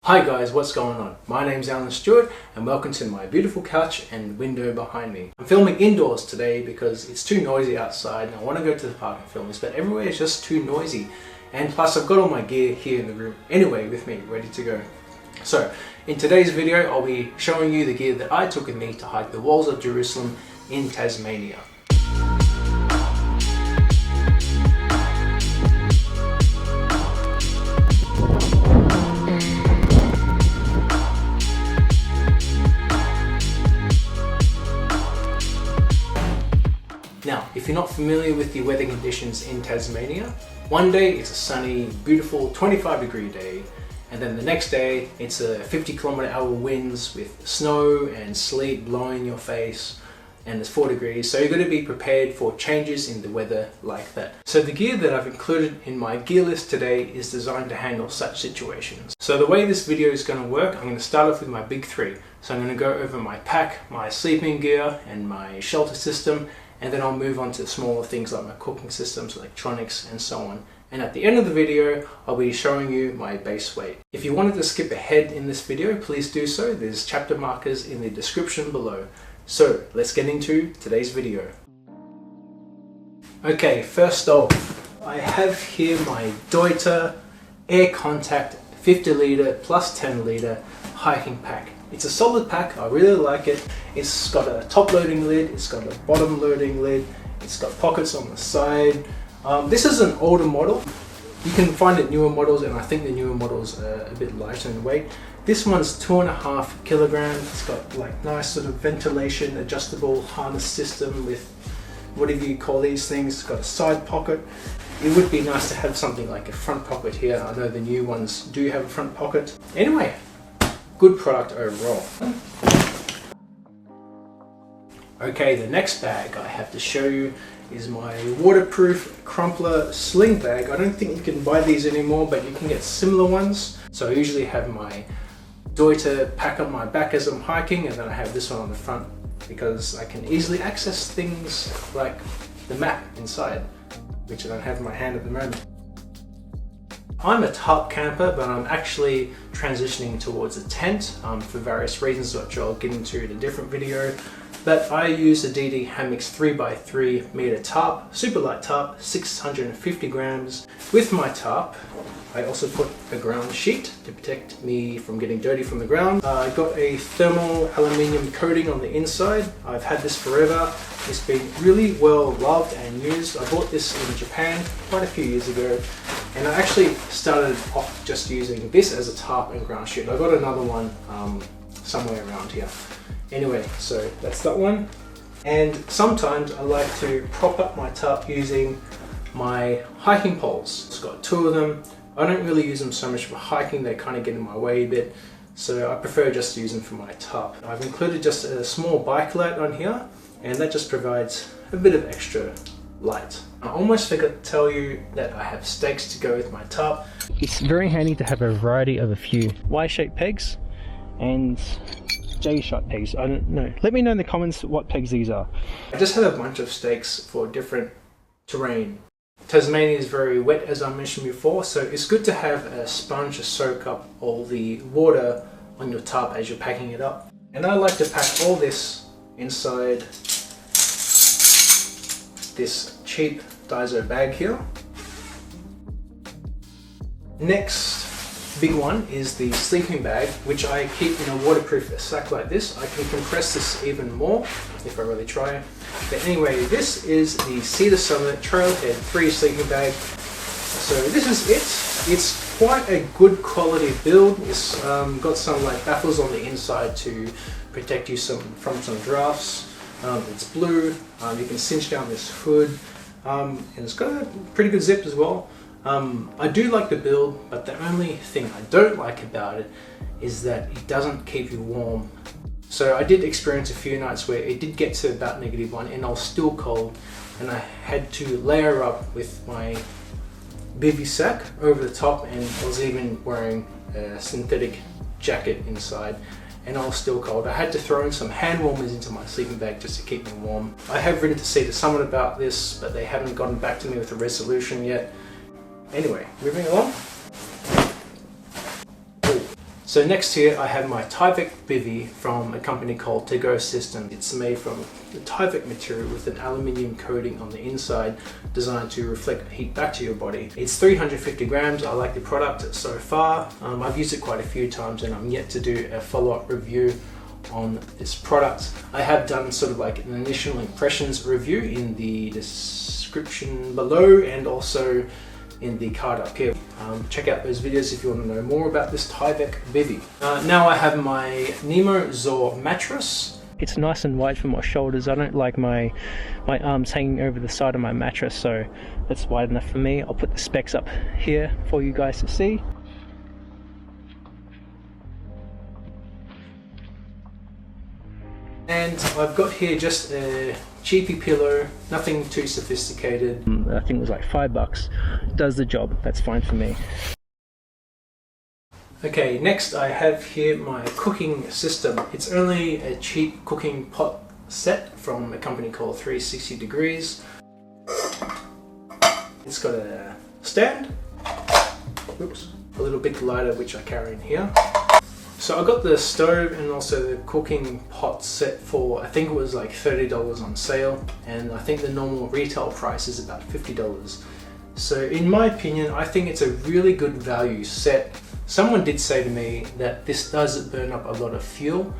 Hi guys, what's going on? My name's Alan Stewart and welcome to my beautiful couch and window behind me. I'm filming indoors today because it's too noisy outside and I want to go to the park and film this, but everywhere is just too noisy. And plus I've got all my gear here in the room anyway with me, ready to go. So in today's video I'll be showing you the gear that I took with me to hike the walls of Jerusalem in Tasmania. Now, if you're not familiar with the weather conditions in Tasmania, one day it's a sunny, beautiful 25-degree day, and then the next day it's a 50-kilometer-hour winds with snow and sleet blowing in your face, and it's 4 degrees, so you're going to be prepared for changes in the weather like that. So the gear that I've included in my gear list today is designed to handle such situations. So the way this video is going to work, I'm going to start off with my big three. So I'm going to go over my pack, my sleeping gear, and my shelter system, and then I'll move on to smaller things like my cooking systems, electronics, and so on. And at the end of the video, I'll be showing you my base weight. If you wanted to skip ahead in this video, please do so. There's chapter markers in the description below. So let's get into today's video. Okay, first off, I have here my Gaitors Air Contact 50 litre plus 10 litre hiking pack. It's a solid pack, I really like it. It's got a top loading lid, it's got a bottom loading lid, it's got pockets on the side. This is an older model. You can find it newer models, and I think the newer models are a bit lighter in weight. This one's 2.5 kilograms. It's got like nice sort of ventilation, adjustable harness system with whatever you call these things. It's got a side pocket. It would be nice to have something like a front pocket here. I know the new ones do have a front pocket. Anyway, good product overall. Okay, the next bag I have to show you is my waterproof crumpler sling bag. I don't think you can buy these anymore, but you can get similar ones. So I usually have my Gaitors pack on my back as I'm hiking, and then I have this one on the front because I can easily access things like the map inside, which I don't have in my hand at the moment. I'm a tarp camper, but I'm actually transitioning towards a tent for various reasons, which I'll get into in a different video. But I use a DD Hammocks 3x3 meter tarp, super light tarp, 650 grams. With my tarp, I also put a ground sheet to protect me from getting dirty from the ground. I got a thermal aluminium coating on the inside. I've had this forever. It's been really well loved and used. I bought this in Japan quite a few years ago, and I actually started off just using this as a tarp and ground sheet. I got another one somewhere around here. Anyway, so that's that one. And sometimes I like to prop up my tarp using my hiking poles. It's got 2 of them. I don't really use them so much for hiking, they kind of get in my way a bit, so I prefer just to use them for my tarp. I've included just a small bike light on here, and that just provides a bit of extra light. I almost forgot to tell you that I have stakes to go with my tarp. It's very handy to have a variety of a few Y-shaped pegs and J-shaped pegs. I don't know. Let me know in the comments what pegs these are. I just have a bunch of stakes for different terrain. Tasmania is very wet, as I mentioned before, so it's good to have a sponge to soak up all the water on your tarp as you're packing it up. And I like to pack all this inside this cheap Daiso bag here. Next big one is the sleeping bag, which I keep in a waterproof sack like this. I can compress this even more if I really try. But anyway, this is the Cedar Summit Trailhead 3 sleeping bag. So this is it. It's quite a good quality build. It's got some like baffles on the inside to protect you from some drafts. It's blue. You can cinch down this hood, and it's got a pretty good zip as well. I do like the build, but the only thing I don't like about it is that it doesn't keep you warm. So I did experience a few nights where it did get to about -1 and I was still cold, and I had to layer up with my Bivy sack over the top, and I was even wearing a synthetic jacket inside, and I was still cold. I had to throw in some hand warmers into my sleeping bag just to keep me warm. I have written to Cedar Summit about this, but they haven't gotten back to me with a resolution yet. Anyway, moving along. So next here I have my Tyvek Bivy from a company called To-Go System. It's made from the Tyvek material with an aluminium coating on the inside designed to reflect heat back to your body. It's 350 grams. I like the product so far. I've used it quite a few times and I'm yet to do a follow-up review on this product. I have done sort of like an initial impressions review in the description below and also in the card up here. Check out those videos if you want to know more about this Tyvek Bivy. Now I have my Nemo Zor mattress. It's nice and wide for my shoulders. I don't like my arms hanging over the side of my mattress, so that's wide enough for me. I'll put the specs up here for you guys to see. And I've got here just a cheapy pillow, nothing too sophisticated. I think it was like $5. Does the job, that's fine for me. Okay, next I have here my cooking system. It's only a cheap cooking pot set from a company called 360 Degrees. It's got a stand, oops, a little bit lighter which I carry in here. So I got the stove and also the cooking pot set for, I think it was like $30 on sale, and I think the normal retail price is about $50. So in my opinion, I think it's a really good value set. Someone did say to me that this does burn up a lot of fuel,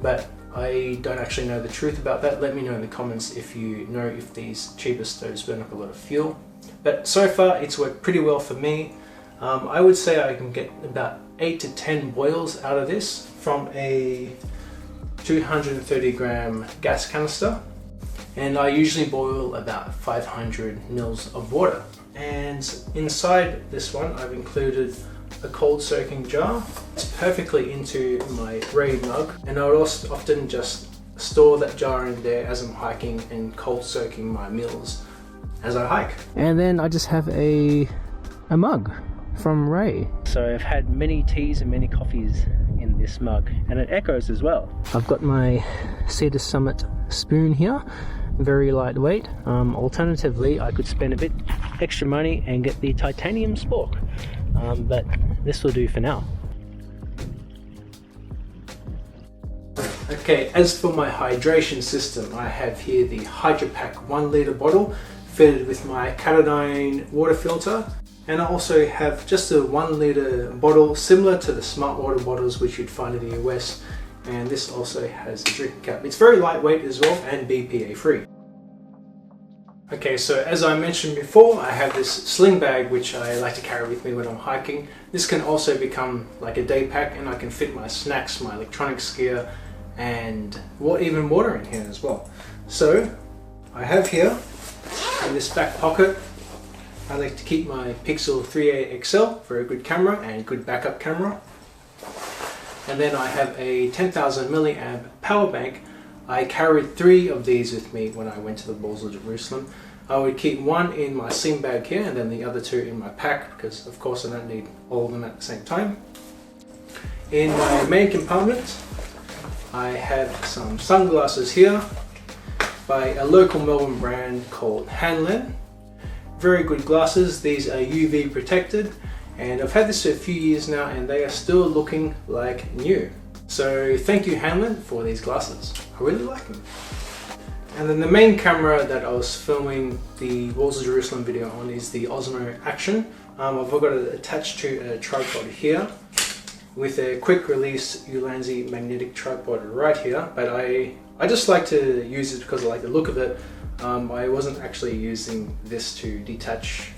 but I don't actually know the truth about that. Let me know in the comments if you know if these cheaper stoves burn up a lot of fuel. But so far it's worked pretty well for me. I would say I can get about 8 to 10 boils out of this from a 230 gram gas canister, and I usually boil about 500 mils of water. And inside this one I've included a cold soaking jar. It's perfectly into my Ray mug, and I would also often just store that jar in there as I'm hiking and cold soaking my meals as I hike. And then I just have a mug from Ray. So I've had many teas and many coffees in this mug, and it echoes as well. I've got my Cedar Summit spoon here, very lightweight. Alternatively, I could spend a bit extra money and get the titanium spork, but this will do for now. Okay, as for my hydration system, I have here the HydroPack 1 litre bottle fitted with my Katadyn water filter. And I also have just a 1 litre bottle similar to the smart water bottles which you'd find in the US, and this also has a drinking cap. It's very lightweight as well and BPA free. Okay, so as I mentioned before, I have this sling bag which I like to carry with me when I'm hiking. This can also become like a day pack, and I can fit my snacks, my electronics gear, and even water in here as well. So I have here in this back pocket, I like to keep my Pixel 3a XL for a good camera and good backup camera. And then I have a 10,000 milliamp power bank. I carried 3 of these with me when I went to the Walls of Jerusalem. I would keep one in my sling bag here and then the other 2 in my pack, because of course I don't need all of them at the same time. In my main compartment, I have some sunglasses here by a local Melbourne brand called Hanlon. Very good glasses. These are UV protected, and I've had this for a few years now and they are still looking like new. So thank you Hanlon for these glasses. I really like them. And then the main camera that I was filming the Walls of Jerusalem video on is the Osmo Action. I've got it attached to a tripod here with a quick release Ulanzi magnetic tripod right here, but I just like to use it because I like the look of it. I wasn't actually using this to detach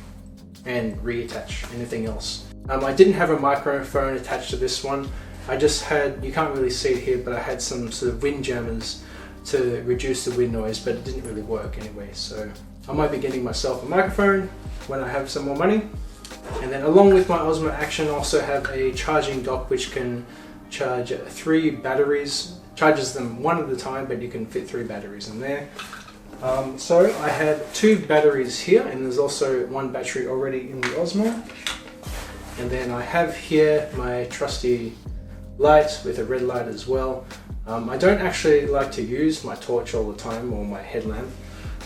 and reattach anything else. I didn't have a microphone attached to this one. I just had, you can't really see it here, but I had some sort of wind jammers to reduce the wind noise, but it didn't really work anyway. So I might be getting myself a microphone when I have some more money. And then along with my Osmo Action, I also have a charging dock which can charge 3 batteries. Charges them one at a time, but you can fit 3 batteries in there. So I have 2 batteries here, and there's also 1 battery already in the Osmo. And then I have here my trusty light with a red light as well. I don't actually like to use my torch all the time or my headlamp.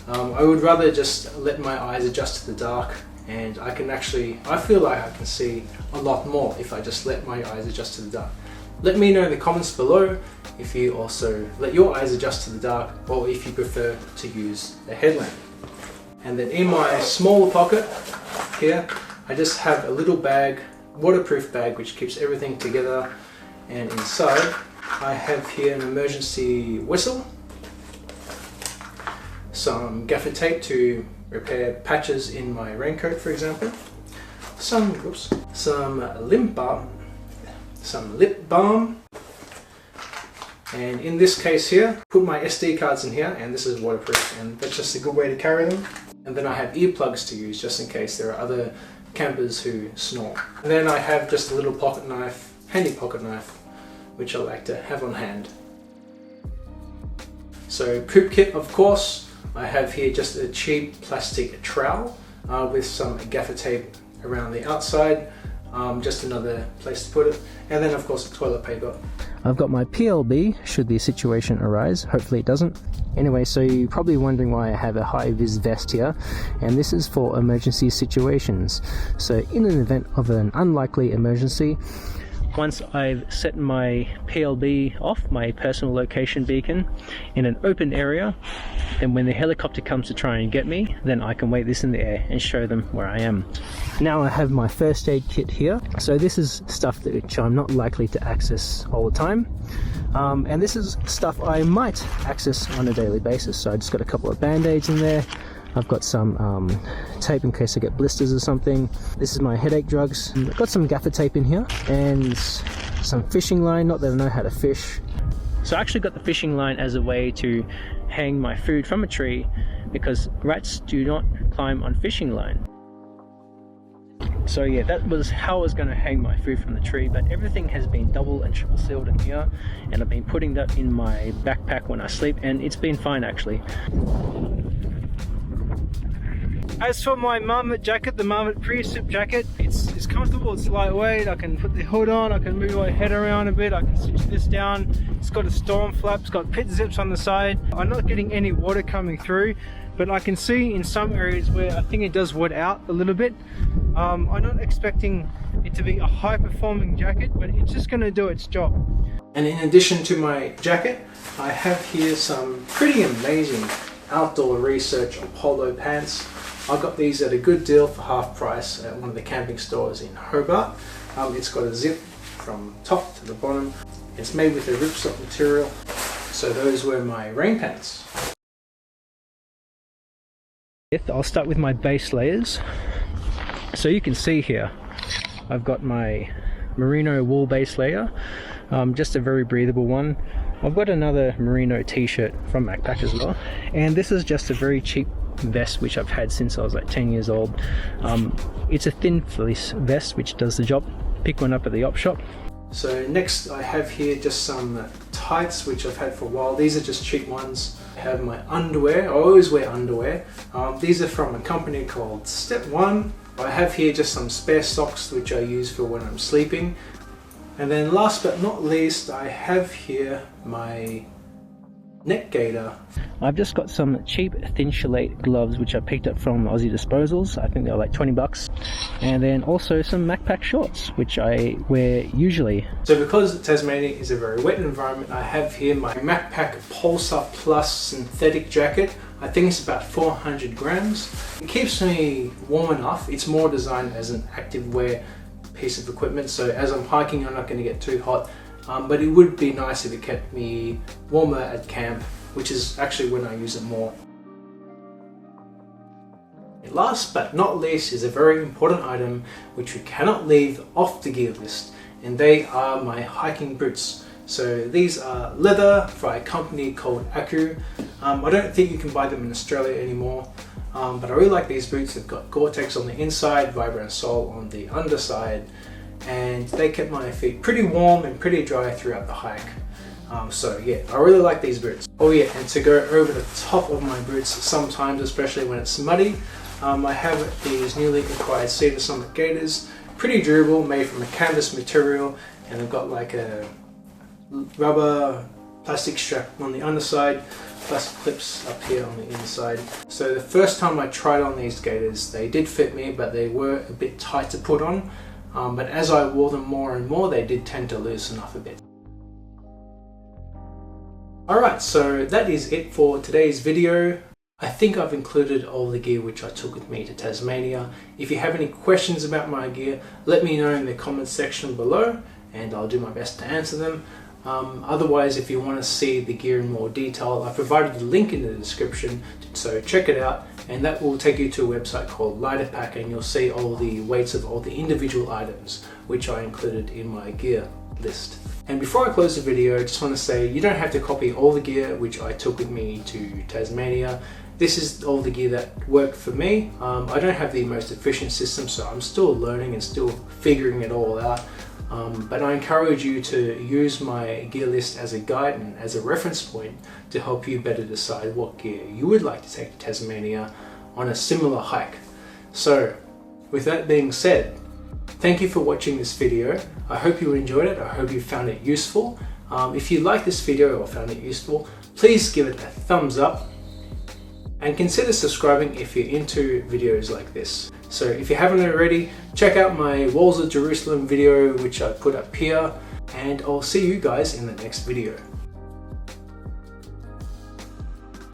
I would rather just let my eyes adjust to the dark, and I feel like I can see a lot more if I just let my eyes adjust to the dark. Let me know in the comments below if you also let your eyes adjust to the dark, or if you prefer to use a headlamp. And then in my smaller pocket here, I just have a little bag, waterproof bag, which keeps everything together. And inside I have here an emergency whistle, some gaffer tape to repair patches in my raincoat, for example, some lip balm, and in this case here, put my SD cards in here, and this is waterproof, and that's just a good way to carry them. And then I have earplugs to use just in case there are other campers who snore. And then I have just a little pocket knife, handy pocket knife, which I like to have on hand. So poop kit, of course. I have here just a cheap plastic trowel with some gaffer tape around the outside, just another place to put it, and then of course toilet paper. I've got my PLB should the situation arise, hopefully it doesn't. Anyway, so you're probably wondering why I have a high-vis vest here, and this is for emergency situations. So in an event of an unlikely emergency, once I've set my PLB off, my personal location beacon, in an open area, then when the helicopter comes to try and get me, then I can wave this in the air and show them where I am. Now I have my first aid kit here. So this is stuff which I'm not likely to access all the time. And this is stuff I might access on a daily basis. So I just got a couple of band-aids in there. I've got some tape in case I get blisters or something. This is my headache drugs. I've got some gaffer tape in here and some fishing line, not that I know how to fish. So I actually got the fishing line as a way to hang my food from a tree, because rats do not climb on fishing line. So yeah, that was how I was going to hang my food from the tree, but everything has been double and triple sealed in here, and I've been putting that in my backpack when I sleep, and it's been fine actually. As for my Marmot jacket, the Marmot pre-sip jacket, it's comfortable, it's lightweight, I can put the hood on, I can move my head around a bit, I can switch this down. It's got a storm flap, it's got pit zips on the side. I'm not getting any water coming through, but I can see in some areas where I think it does wet out a little bit. I'm not expecting it to be a high-performing jacket, but it's just going to do its job. And in addition to my jacket, I have here some pretty amazing outdoor research polo pants. I got these at a good deal for half price at one of the camping stores in Hobart. It's got a zip from top to the bottom. It's made with a ripstop material. So those were my rain pants. I'll start with my base layers. So you can see here, I've got my merino wool base layer, just a very breathable one. I've got another merino t-shirt from Macpac as well, and this is just a very cheap vest which I've had since I was like 10 years old. It's a thin fleece vest which does the job. Pick one up at the op shop. So next I have here just some tights which I've had for a while. These are just cheap ones. I have my underwear. I always wear underwear. These are from a company called Step One. I have here just some spare socks which I use for when I'm sleeping. And then last but not least, I have here my neck gaiter. I've just got some cheap thin chelate gloves which I picked up from Aussie Disposals. I think they're like 20 bucks. And then also some Macpac shorts which I wear usually. So because Tasmania is a very wet environment, I have here my Macpac Pulsar Plus synthetic jacket. I think it's about 400 grams. It keeps me warm enough. It's more designed as an active wear piece of equipment, so as I'm hiking I'm not going to get too hot, but it would be nice if it kept me warmer at camp, which is actually when I use it more. Last but not least is a very important item which we cannot leave off the gear list, and they are my hiking boots. So these are leather by a company called Aku. I don't think you can buy them in Australia anymore, but I really like these boots. They've got Gore-Tex on the inside, Vibram sole on the underside, and they kept my feet pretty warm and pretty dry throughout the hike. So yeah, I really like these boots. Oh yeah, and to go over the top of my boots sometimes, especially when it's muddy, I have these newly acquired Cedar Summit Gaitors. Pretty durable, made from a canvas material, and they've got like a rubber plastic strap on the underside, plus clips up here on the inside. So the first time I tried on these gaiters, they did fit me, but they were a bit tight to put on. But as I wore them more and more, they did tend to loosen up a bit. Alright, so that is it for today's video. I think I've included all the gear which I took with me to Tasmania. If you have any questions about my gear, let me know in the comments section below and I'll do my best to answer them. Otherwise, if you want to see the gear in more detail, I provided a link in the description, so check it out, and that will take you to a website called Lighter Pack, and you'll see all the weights of all the individual items which I included in my gear list. And before I close the video, I just want to say you don't have to copy all the gear which I took with me to Tasmania. This is all the gear that worked for me. I don't have the most efficient system, so I'm still learning and still figuring it all out. But I encourage you to use my gear list as a guide and as a reference point to help you better decide what gear you would like to take to Tasmania on a similar hike. So with that being said, thank you for watching this video. I hope you enjoyed it. I hope you found it useful. If you liked this video or found it useful, please give it a thumbs up and consider subscribing if you're into videos like this. So if you haven't already, check out my Walls of Jerusalem video which I put up here, and I'll see you guys in the next video.